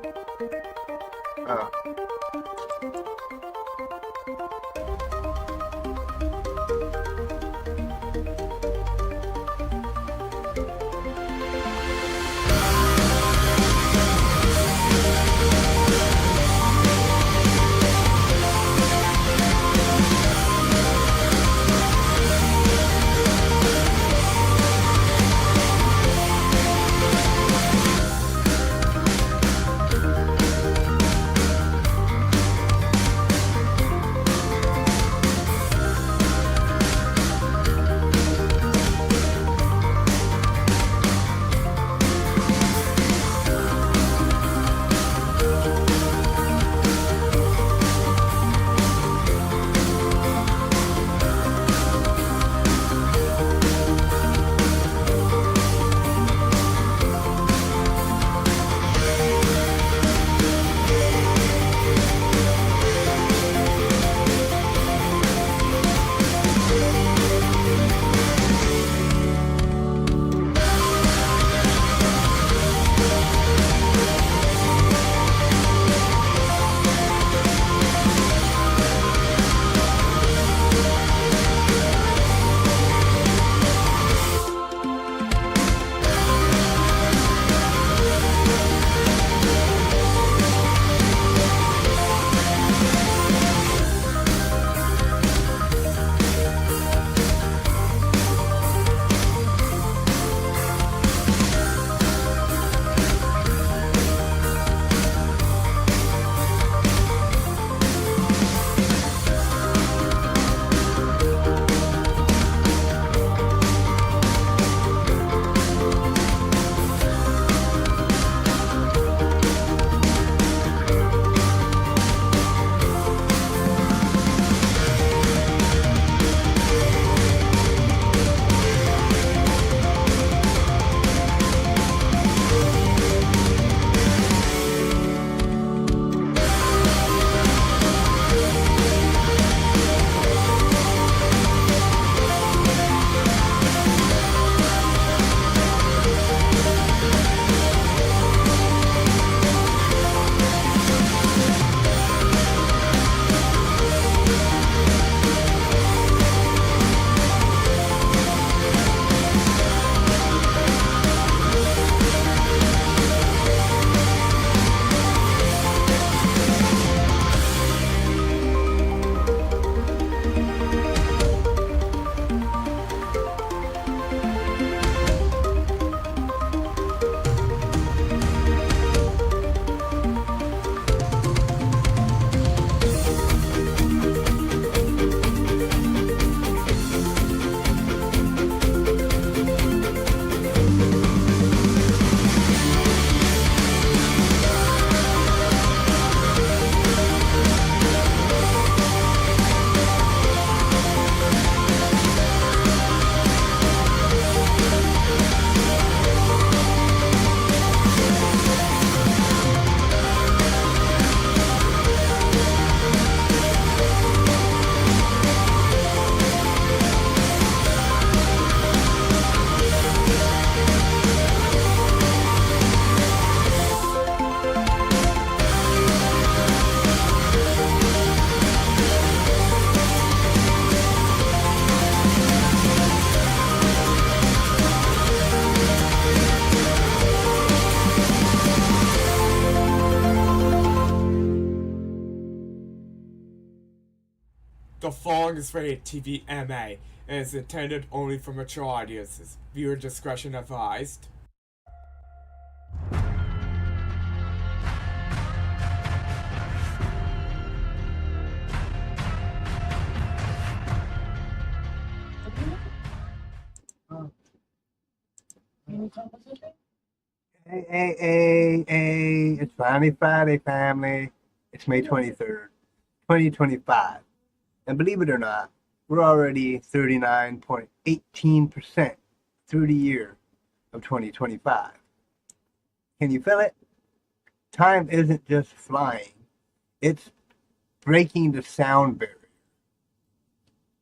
Uh, The following is rated TV MA and is intended only for mature audiences. Viewer discretion advised. hey, it's finally Friday, family. It's May 23rd, 2025. And believe it or not, we're already 39.18% through the year of 2025. Can you feel it? Time isn't just flying, it's breaking the sound barrier.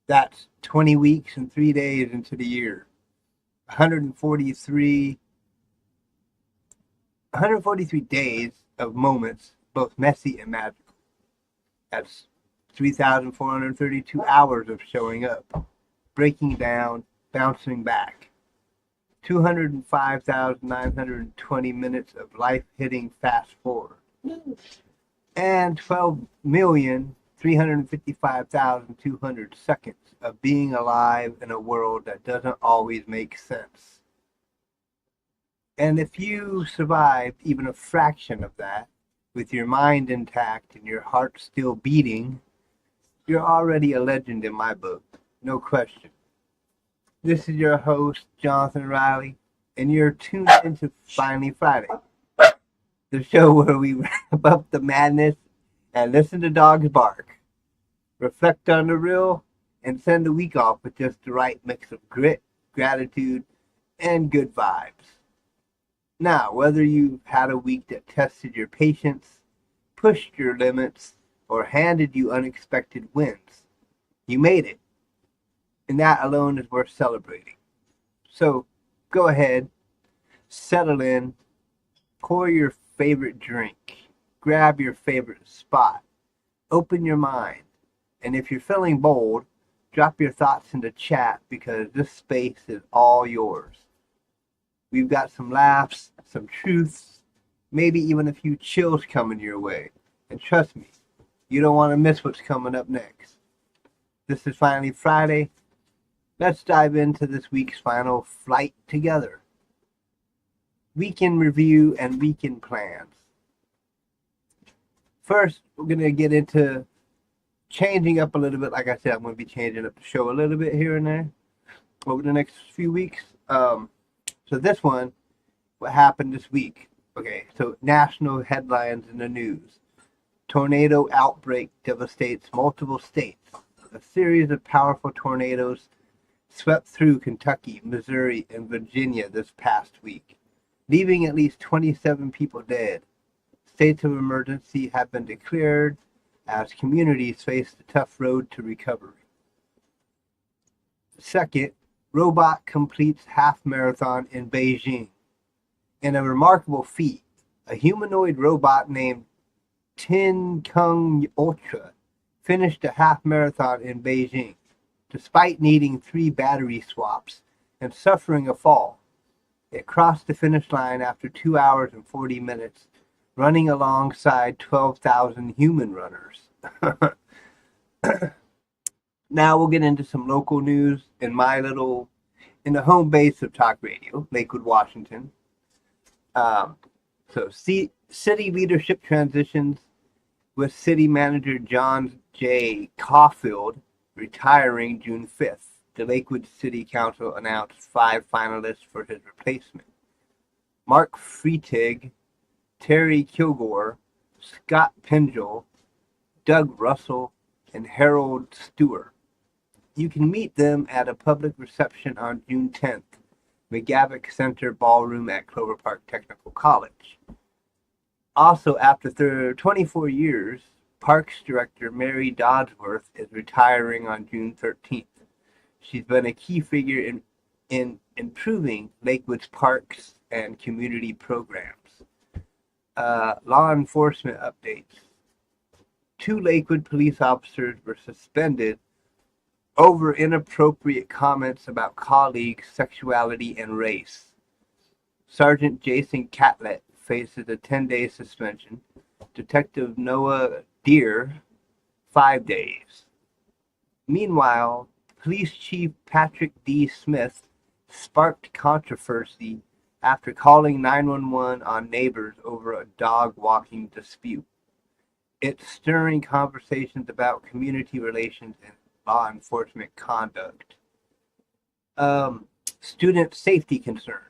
That's 20 weeks and 3 days into the year. 143 days of moments, both messy and magical. That's 3,432 hours of showing up, breaking down, bouncing back. 205,920 minutes of life-hitting fast forward. And 12,355,200 seconds of being alive in a world that doesn't always make sense. And if you survived even a fraction of that, with your mind intact and your heart still beating, you're already a legend in my book, no question. This is your host, Jonathan Riley, and you're tuned into Finally Friday, the show where we wrap up the madness and listen to dogs bark, reflect on the real, and send the week off with just the right mix of grit, gratitude, and good vibes. Now, whether you've had a week that tested your patience, pushed your limits, or handed you unexpected wins, you made it. And that alone is worth celebrating. So, go ahead, settle in, pour your favorite drink, grab your favorite spot, open your mind, and if you're feeling bold, drop your thoughts into chat because this space is all yours. We've got some laughs, some truths, maybe even a few chills coming your way. And trust me, you don't want to miss what's coming up next. This is Finally Friday. Let's dive into this week's final flight together. Weekend review and weekend plans. First, we're going to get into changing up a little bit. Like I said, I'm going to be changing up the show a little bit here and there over the next few weeks. So this one, what happened this week? Okay, so national headlines in the news. Tornado outbreak devastates multiple states. A series of powerful tornadoes swept through Kentucky, Missouri, and Virginia this past week, leaving at least 27 people dead. States of emergency have been declared as communities face the tough road to recovery. Second, robot completes half marathon in Beijing. In a remarkable feat, a humanoid robot named Tin Kung Ultra finished a half marathon in Beijing, despite needing 3 battery swaps and suffering a fall. It crossed the finish line after 2 hours and 40 minutes, running alongside 12,000 human runners. Now we'll get into some local news in the home base of talk radio, Lakewood, Washington. City leadership transitions with city manager John J. Caulfield retiring June 5th. The Lakewood City Council announced 5 finalists for his replacement. Mark Freetig, Terry Kilgore, Scott Pengel, Doug Russell, and Harold Stewart. You can meet them at a public reception on June 10th, McGavick Center Ballroom at Clover Park Technical College. Also, after 24 years, Parks Director Mary Dodsworth is retiring on June 13th. She's been a key figure in improving Lakewood's parks and community programs. Law enforcement updates. 2 Lakewood police officers were suspended over inappropriate comments about colleagues' sexuality and race. Sergeant Jason Catlett faces a 10-day suspension. Detective Noah Deere, 5 days. Meanwhile, Police Chief Patrick D. Smith sparked controversy after calling 911 on neighbors over a dog walking dispute. It's stirring conversations about community relations and law enforcement conduct. Student safety concerns.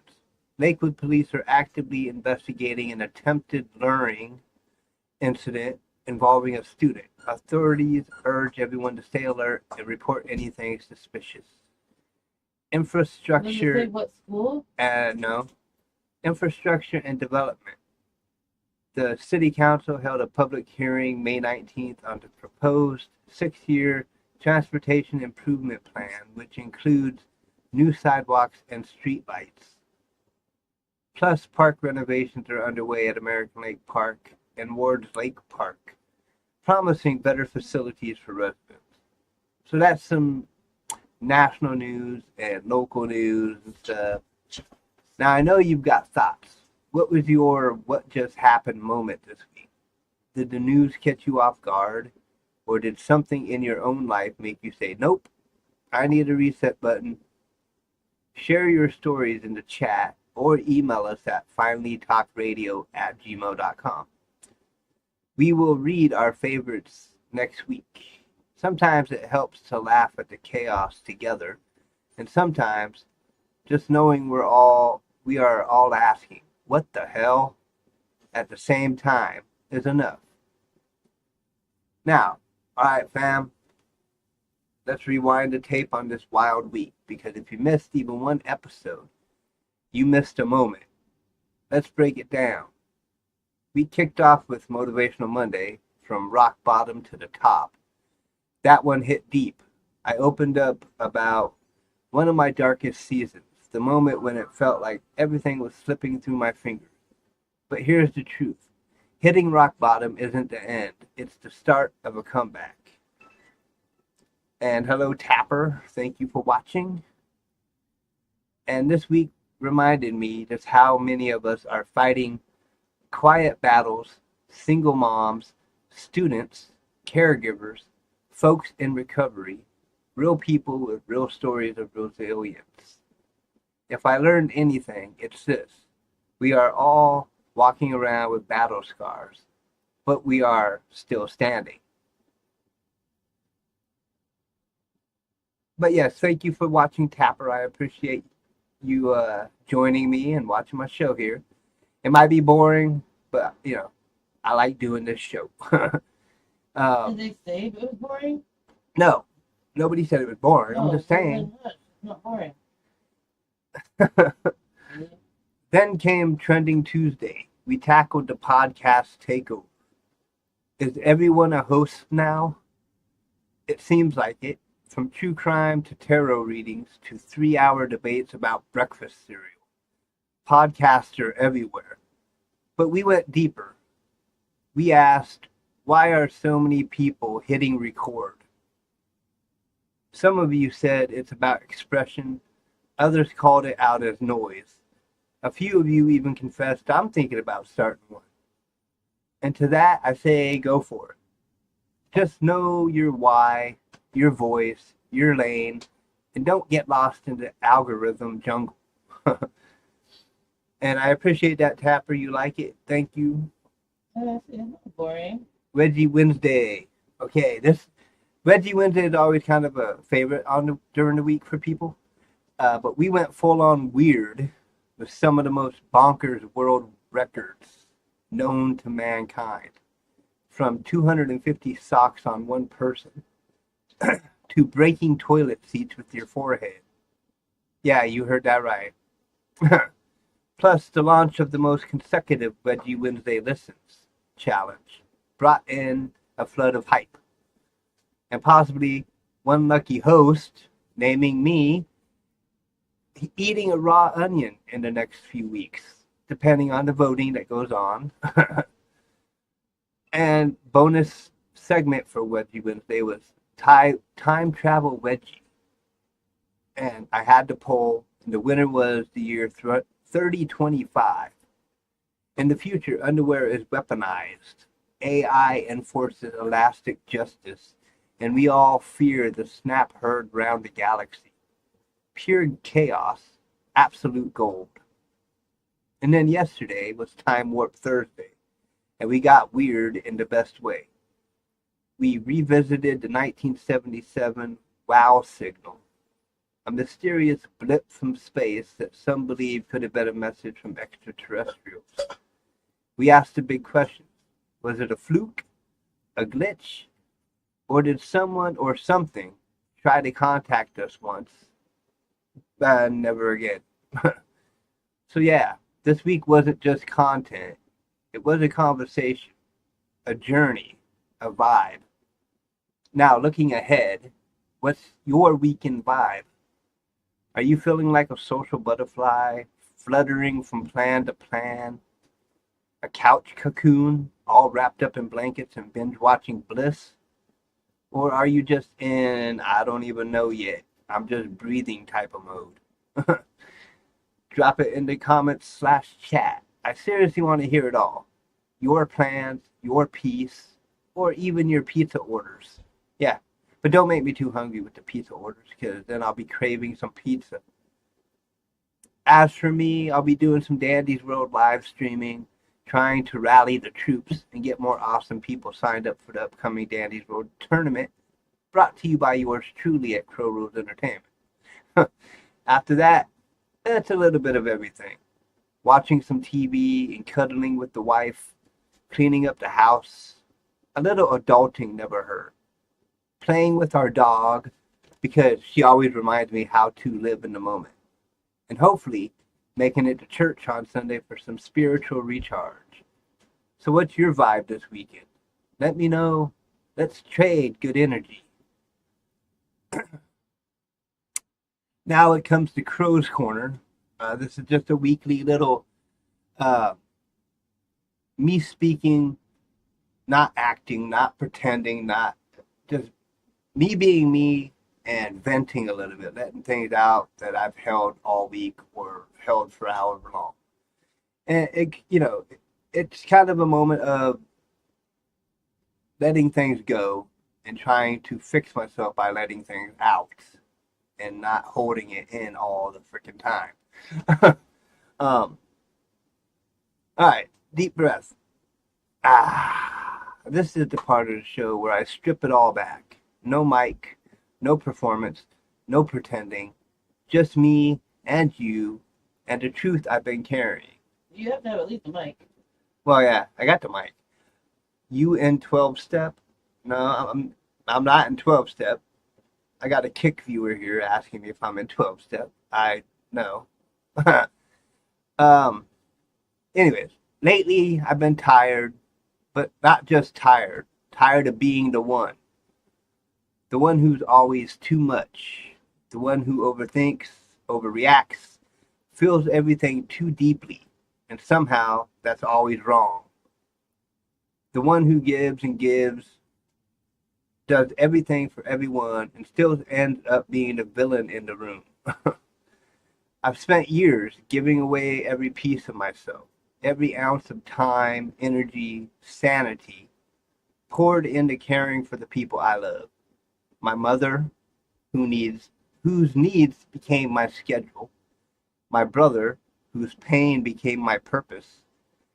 Lakewood police are actively investigating an attempted luring incident involving a student. Authorities urge everyone to stay alert and report anything suspicious. Infrastructure. Does it say what school? No. Infrastructure and development. The City Council held a public hearing May 19th on the proposed 6-year transportation improvement plan, which includes new sidewalks and streetlights. Plus, park renovations are underway at American Lake Park and Ward's Lake Park, promising better facilities for residents. So that's some national news and local news and stuff. Now I know you've got thoughts. What was your what just happened moment this week? Did the news catch you off guard? Or did something in your own life make you say, nope, I need a reset button? Share your stories in the chat or email us at finallytalkradio@gmail.com. We will read our favorites next week. Sometimes it helps to laugh at the chaos together, and sometimes just knowing we are all asking, what the hell, at the same time is enough. Now, all right, fam, let's rewind the tape on this wild week, because if you missed even one episode, you missed a moment. Let's break it down. We kicked off with Motivational Monday, from rock bottom to the top. That one hit deep. I opened up about one of my darkest seasons, the moment when it felt like everything was slipping through my fingers. But here's the truth. Hitting rock bottom isn't the end. It's the start of a comeback. And hello, Tapper. Thank you for watching. And this week reminded me just how many of us are fighting quiet battles, single moms, students, caregivers, folks in recovery, real people with real stories of resilience. If I learned anything, it's this. We are all walking around with battle scars, but we are still standing. But yes, thank you for watching, Tapper. I appreciate you joining me and watching my show here. It might be boring, but I like doing this show. Did they say it was boring? No, nobody said it was boring. No, I'm just saying. It's not boring. Then came Trending Tuesday. We tackled the podcast takeover. Is everyone a host now? It seems like it. From true crime to tarot readings to 3-hour debates about breakfast cereal. Podcasts are everywhere. But we went deeper. We asked, why are so many people hitting record? Some of you said it's about expression. Others called it out as noise. A few of you even confessed, I'm thinking about starting one. And to that, I say, go for it. Just know your why, your voice, your lane, and don't get lost in the algorithm jungle. And I appreciate that, Tapper. You like it. Thank you. It's not boring. Veggie Wednesday. Okay, this Veggie Wednesday is always kind of a favorite during the week for people. But we went full on weird with some of the most bonkers world records known to mankind. From 250 socks on one person to breaking toilet seats with your forehead. Yeah, you heard that right. Plus, the launch of the most consecutive Veggie Wednesday Listens challenge brought in a flood of hype. And possibly one lucky host, naming me, eating a raw onion in the next few weeks, depending on the voting that goes on. And bonus segment for Veggie Wednesday was time travel wedgie. And I had to poll, and the winner was the year 3025. In the future, underwear is weaponized. AI enforces elastic justice, and we all fear the snap heard round the galaxy. Pure chaos, absolute gold. And then yesterday was Time Warp Thursday, and we got weird in the best way. We revisited the 1977 WOW signal, a mysterious blip from space that some believe could have been a message from extraterrestrials. We asked the big question. Was it a fluke, a glitch, or did someone or something try to contact us once, and never again? So yeah, this week wasn't just content. It was a conversation, a journey, a vibe. Now, looking ahead, what's your weekend vibe? Are you feeling like a social butterfly, fluttering from plan to plan? a couch cocoon, all wrapped up in blankets and binge watching bliss? Or are you just in, I don't even know yet, I'm just breathing type of mode? Drop it in the comments/chat. I seriously want to hear it all. Your plans, your peace, or even your pizza orders. Yeah, but don't make me too hungry with the pizza orders, because then I'll be craving some pizza. As for me, I'll be doing some Dandy's World live streaming, trying to rally the troops and get more awesome people signed up for the upcoming Dandy's World tournament, brought to you by yours truly at Crow Rules Entertainment. After that, it's a little bit of everything. Watching some TV and cuddling with the wife, cleaning up the house, a little adulting never hurt. Playing with our dog, because she always reminds me how to live in the moment. And hopefully, making it to church on Sunday for some spiritual recharge. So what's your vibe this weekend? Let me know. Let's trade good energy. Now it comes to Crow's Corner. This is just a weekly little me speaking, not acting, not pretending, not just me being me and venting a little bit, letting things out that I've held all week or held for however long. And it's kind of a moment of letting things go and trying to fix myself by letting things out and not holding it in all the freaking time. All right, deep breath. This is the part of the show where I strip it all back. No mic, no performance, no pretending. Just me and you and the truth I've been carrying. You have to have at least a mic. Well, yeah, I got the mic. You in 12-step? No, I'm not in 12-step. I got a kick viewer here asking me if I'm in 12-step. I know. Anyways, lately I've been tired, but not just tired. Tired of being the one. The one who's always too much. The one who overthinks, overreacts, feels everything too deeply, and somehow that's always wrong. The one who gives and gives, does everything for everyone, and still ends up being the villain in the room. I've spent years giving away every piece of myself, every ounce of time, energy, sanity, poured into caring for the people I love. My mother, whose needs became my schedule. My brother, whose pain became my purpose.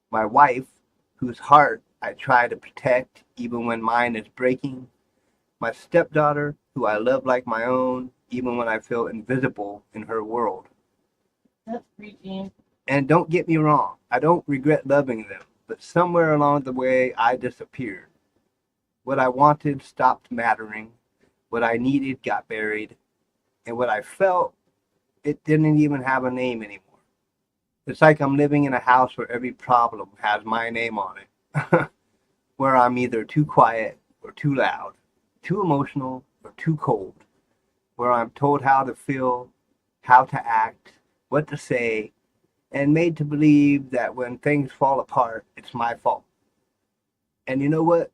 My wife, whose heart I try to protect even when mine is breaking. My stepdaughter, who I love like my own, even when I feel invisible in her world. That's preaching. And don't get me wrong, I don't regret loving them, but somewhere along the way I disappeared. What I wanted stopped mattering, what I needed got buried, and what I felt, it didn't even have a name anymore. It's like I'm living in a house where every problem has my name on it, where I'm either too quiet or too loud, too emotional or too cold, where I'm told how to feel, how to act, what to say, and made to believe that when things fall apart, it's my fault. And you know what?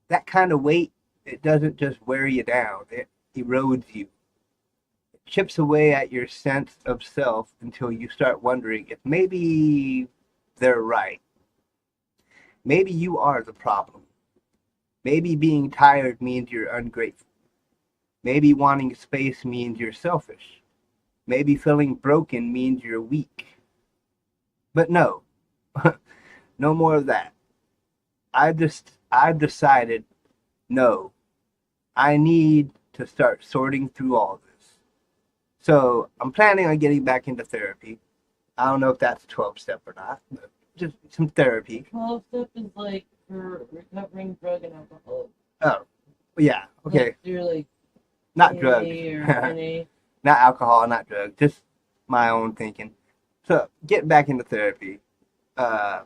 That kind of weight, it doesn't just wear you down, it erodes you. It chips away at your sense of self until you start wondering if maybe they're right. Maybe you are the problem. Maybe being tired means you're ungrateful. Maybe wanting space means you're selfish. Maybe feeling broken means you're weak. But no, no more of that. I've decided, no, I need to start sorting through all this. So I'm planning on getting back into therapy. I don't know if that's 12-step or not, but just some therapy. 12-step is like for recovering drug and alcohol. Oh, yeah, okay. Like you're like Not AA drugs. or NA. Not alcohol, not drugs, just my own thinking. So getting back into therapy,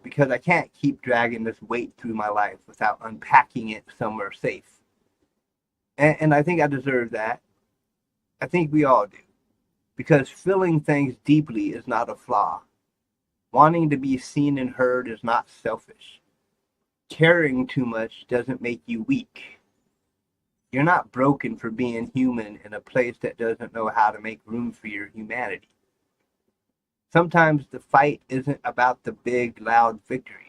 because I can't keep dragging this weight through my life without unpacking it somewhere safe. And I think I deserve that. I think we all do. Because feeling things deeply is not a flaw. Wanting to be seen and heard is not selfish. Caring too much doesn't make you weak. You're not broken for being human in a place that doesn't know how to make room for your humanity. Sometimes the fight isn't about the big, loud victories.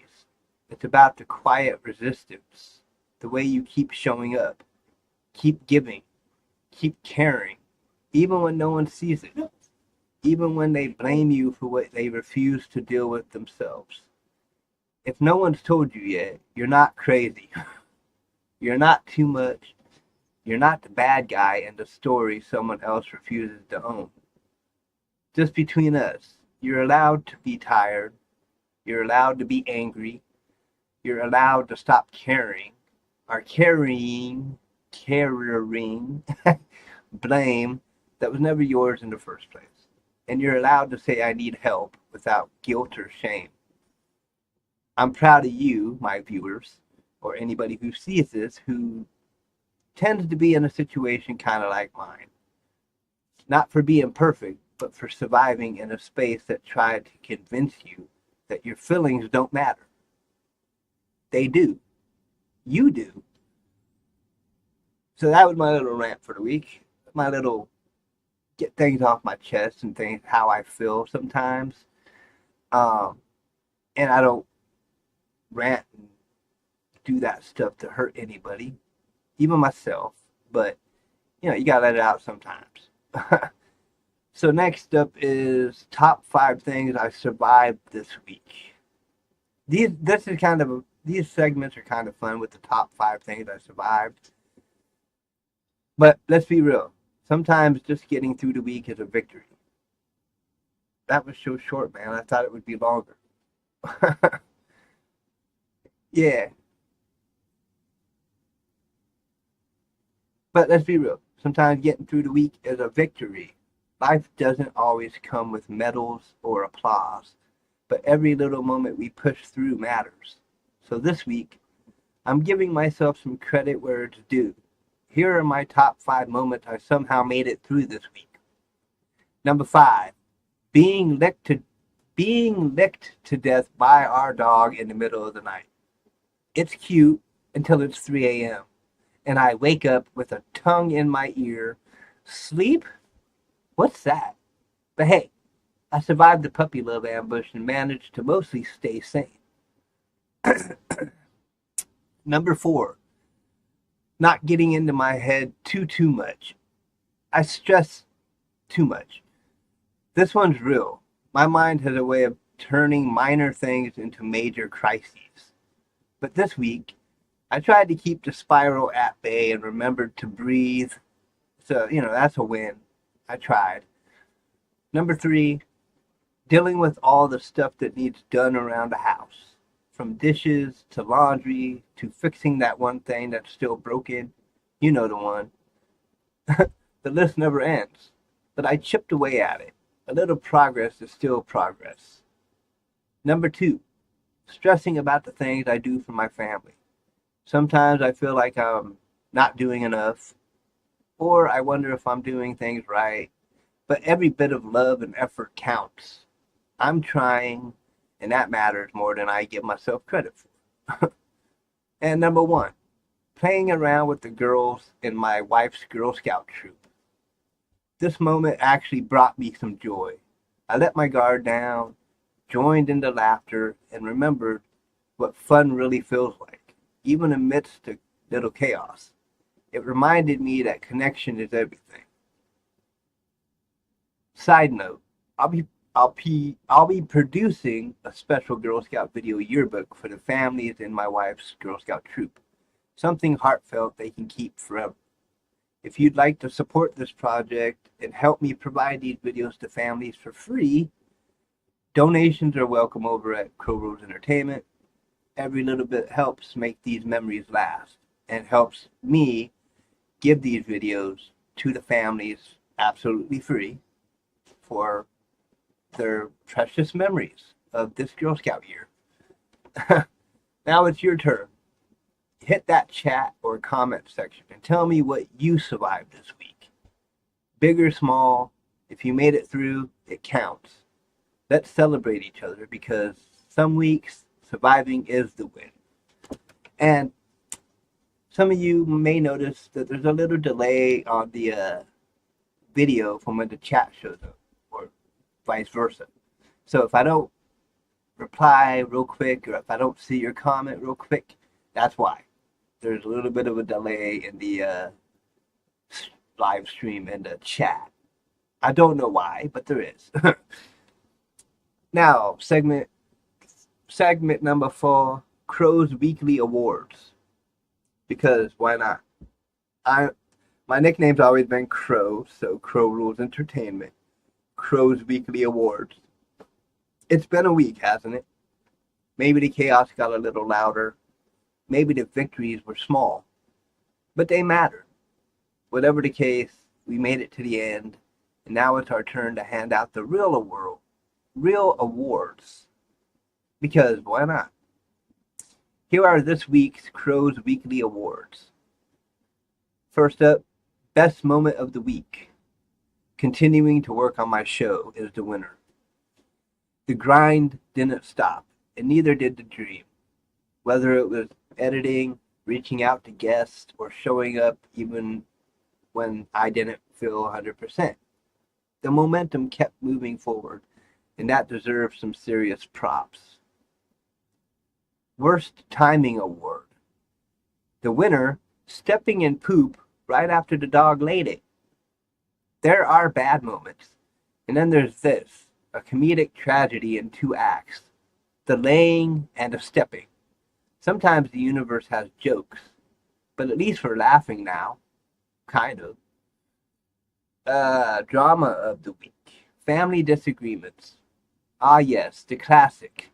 It's about the quiet resistance, the way you keep showing up, keep giving, keep caring, even when no one sees it, even when they blame you for what they refuse to deal with themselves. If no one's told you yet, you're not crazy. You're not too much. You're not the bad guy in the story someone else refuses to own. Just between us, you're allowed to be tired. You're allowed to be angry. You're allowed to stop caring or carrying blame that was never yours in the first place. And you're allowed to say, I need help without guilt or shame. I'm proud of you, my viewers, or anybody who sees this who tends to be in a situation kind of like mine. Not for being perfect, but for surviving in a space that tried to convince you that your feelings don't matter. They do. You do. So that was my little rant for the week. My little get things off my chest and things how I feel sometimes. And I don't rant and do that stuff to hurt anybody, even myself. But you gotta let it out sometimes. So next up is top 5 things I survived this week. These segments are kind of fun with the top 5 things I survived. But let's be real. Sometimes just getting through the week is a victory. That was so short, man. I thought it would be longer. Yeah. But let's be real. Sometimes getting through the week is a victory. Life doesn't always come with medals or applause, but every little moment we push through matters. So this week, I'm giving myself some credit where it's due. Here are my top 5 moments I somehow made it through this week. Number 5, being licked to death by our dog in the middle of the night. It's cute until it's 3 a.m. and I wake up with a tongue in my ear. Sleep? What's that? But hey, I survived the puppy love ambush and managed to mostly stay sane. Number 4, not getting into my head too much. I stress too much. This one's real. My mind has a way of turning minor things into major crises. But this week, I tried to keep the spiral at bay and remembered to breathe. So, that's a win. I tried. Number 3, dealing with all the stuff that needs done around the house. From dishes to laundry to fixing that one thing that's still broken. You know the one. The list never ends. But I chipped away at it. A little progress is still progress. Number 2, stressing about the things I do for my family. Sometimes I feel like I'm not doing enough, or I wonder if I'm doing things right. But every bit of love and effort counts. I'm trying, and that matters more than I give myself credit for. And number 1, playing around with the girls in my wife's Girl Scout troop. This moment actually brought me some joy. I let my guard down, joined in the laughter, and remembered what fun really feels like, even amidst the little chaos. It reminded me that connection is everything. Side note, I'll be producing a special Girl Scout video yearbook for the families in my wife's Girl Scout troop. Something heartfelt they can keep forever. If you'd like to support this project and help me provide these videos to families for free, donations are welcome over at Crow Rose Entertainment. Every little bit helps make these memories last and helps me give these videos to the families absolutely free for their precious memories of this Girl Scout year. Now it's your turn. Hit that chat or comment section and tell me what you survived this week. Big or small, if you made it through, it counts. Let's celebrate each other because some weeks surviving is the win. And some of you may notice that there's a little delay on the video from when the chat shows up, or vice versa. So if I don't reply real quick, or if I don't see your comment real quick, that's why. There's a little bit of a delay in the live stream and the chat. I don't know why, but there is. Now, segment number 4, Crow's Weekly Awards. Because why not? My nickname's always been Crow, so Crow Rules Entertainment. Crow's Weekly Awards. It's been a week, hasn't it? Maybe the chaos got a little louder. Maybe the victories were small. But they mattered. Whatever the case, we made it to the end, and now it's our turn to hand out the real awards. Because why not? Here are this week's Crow's Weekly Awards. First up, Best Moment of the Week. Continuing to work on my show is the winner. The grind didn't stop, and neither did the dream. Whether it was editing, reaching out to guests, or showing up even when I didn't feel 100%. The momentum kept moving forward, and that deserves some serious props. Worst Timing Award. The winner, stepping in poop right after the dog laid it. There are bad moments, and then there's this, a comedic tragedy in 2 acts, the laying and the stepping. Sometimes the universe has jokes, but at least we're laughing now. Kind of. Drama of the week. Family disagreements. Ah yes, the classic.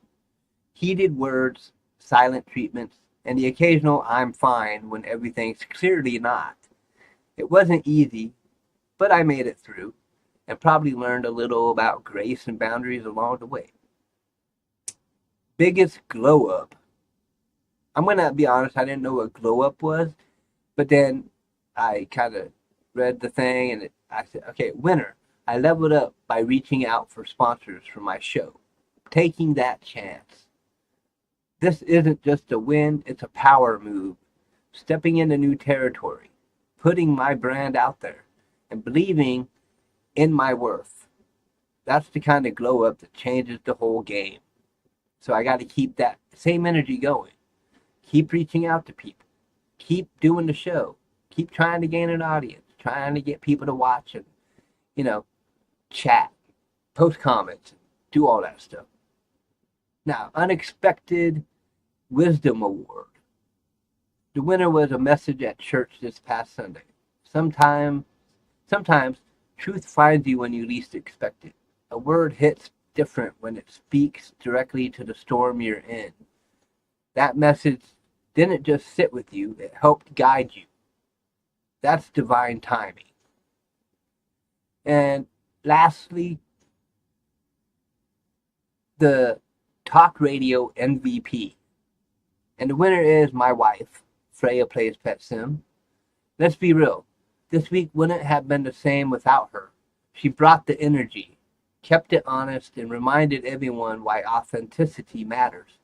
Heated words, silent treatments, and the occasional I'm fine when everything's clearly not. It wasn't easy, but I made it through, and probably learned a little about grace and boundaries along the way. Biggest glow up. I'm gonna be honest, I didn't know what glow up was, but then I kind of read the thing and I said, okay, winner. I leveled up by reaching out for sponsors for my show, taking that chance. This isn't just a win, it's a power move, stepping into new territory, putting my brand out there, and believing in my worth. That's the kind of glow up that changes the whole game. So I got to keep that same energy going. Keep reaching out to people. Keep doing the show. Keep trying to gain an audience. Trying to get people to watch and, chat, post comments, do all that stuff. Now, Unexpected Wisdom Award. The winner was a message at church this past Sunday. Sometimes truth finds you when you least expect it. A word hits different when it speaks directly to the storm you're in. That message didn't just sit with you, it helped guide you. That's divine timing. And lastly, the talk radio MVP. And the winner is my wife, Freya Plays Pet Sim. Let's be real, this week wouldn't have been the same without her. She brought the energy, kept it honest, and reminded everyone why authenticity matters.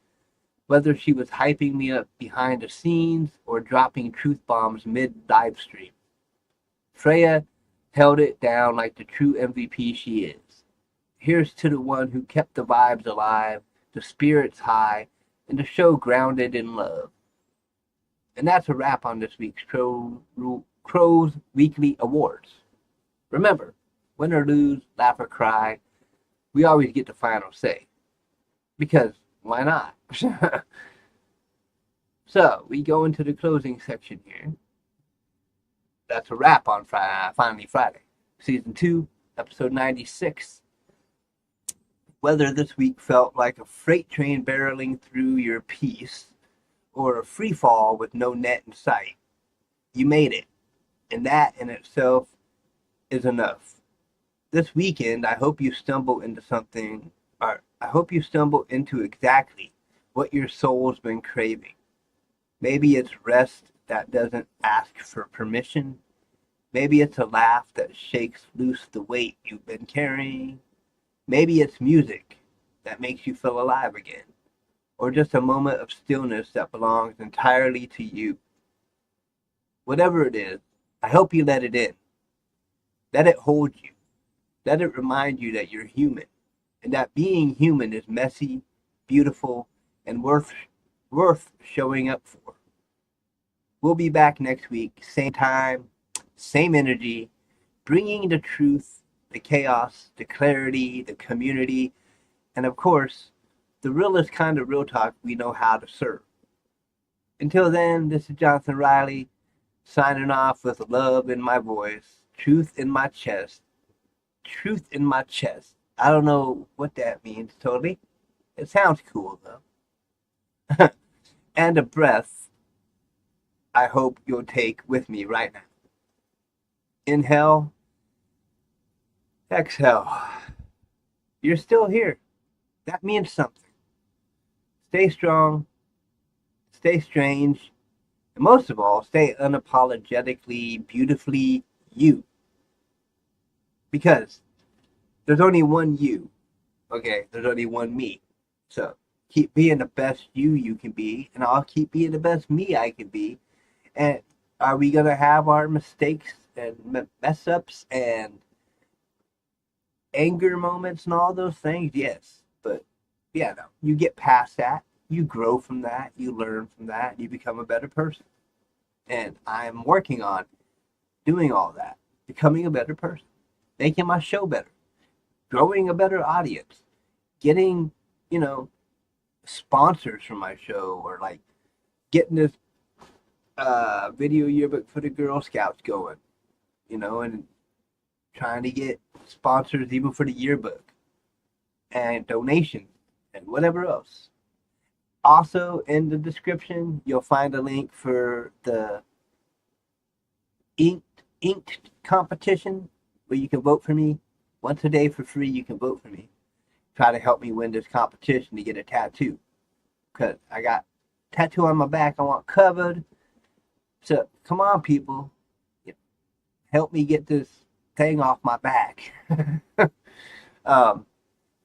Whether she was hyping me up behind the scenes or dropping truth bombs mid-live stream. Freya held it down like the true MVP she is. Here's to the one who kept the vibes alive, the spirits high, and the show grounded in love. And that's a wrap on this week's Crow's Weekly Awards. Remember, win or lose, laugh or cry, we always get the final say. Because why not? So, we go into the closing section here. That's a wrap on Finally Friday. Season 2, episode 96. Whether this week felt like a freight train barreling through your piece or a free fall with no net in sight, you made it. And that in itself is enough. This weekend, I hope you stumble into exactly what your soul's been craving. Maybe it's rest that doesn't ask for permission. Maybe it's a laugh that shakes loose the weight you've been carrying. Maybe it's music that makes you feel alive again, or just a moment of stillness that belongs entirely to you. Whatever it is, I hope you let it in. Let it hold you. Let it remind you that you're human and that being human is messy, beautiful, and worth showing up for. We'll be back next week, same time, same energy, bringing the truth, the chaos, the clarity, the community, and of course, the realest kind of real talk we know how to serve. Until then, this is Jonathan Riley signing off with love in my voice, truth in my chest, truth in my chest. I don't know what that means totally. It sounds cool though. And a breath I hope you'll take with me right now. Inhale, exhale. You're still here. That means something. Stay strong, stay strange, and most of all, stay unapologetically, beautifully you. Because there's only one you, okay? There's only one me. So keep being the best you can be, and I'll keep being the best me I can be. And are we going to have our mistakes and mess ups and anger moments and all those things? Yes. But yeah, no, you get past that. You grow from that. You learn from that. You become a better person. And I'm working on doing all that, becoming a better person, making my show better, growing a better audience, getting, sponsors for my show, or like getting this video yearbook for the Girl Scouts going, and trying to get sponsors even for the yearbook and donations and whatever else. Also, in the description, you'll find a link for the inked competition where you can vote for me once a day for free. You can vote for me. Try to help me win this competition to get a tattoo, because I got a tattoo on my back I want covered. So come on, people, help me get this thing off my back.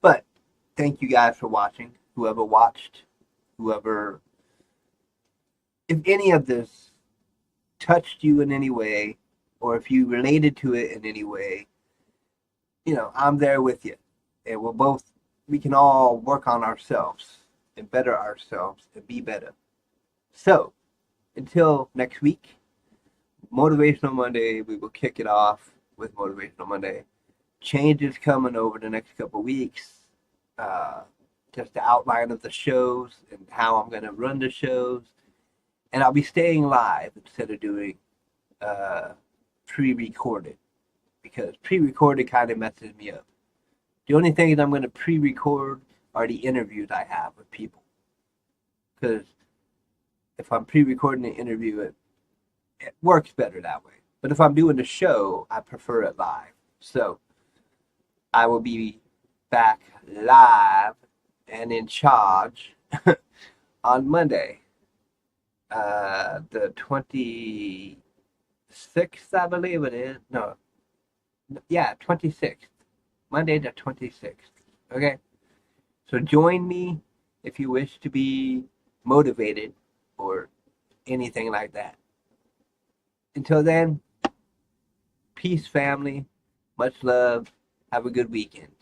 But thank you guys for watching. Whoever watched, if any of this touched you in any way, or if you related to it in any way, I'm there with you. And we can all work on ourselves and better ourselves and be better. So, until next week, Motivational Monday, we will kick it off with Motivational Monday. Change is coming over the next couple weeks. Just the outline of the shows and how I'm going to run the shows. And I'll be staying live instead of doing pre-recorded, because pre-recorded kind of messes me up. The only things I'm going to pre-record are the interviews I have with people. Because if I'm pre-recording an interview, it works better that way. But if I'm doing the show, I prefer it live. So I will be back live and in charge on Monday, the 26th, I believe it is. No, yeah, 26th. Monday the 26th. Okay? So join me if you wish to be motivated or anything like that. Until then, peace, family. Much love. Have a good weekend.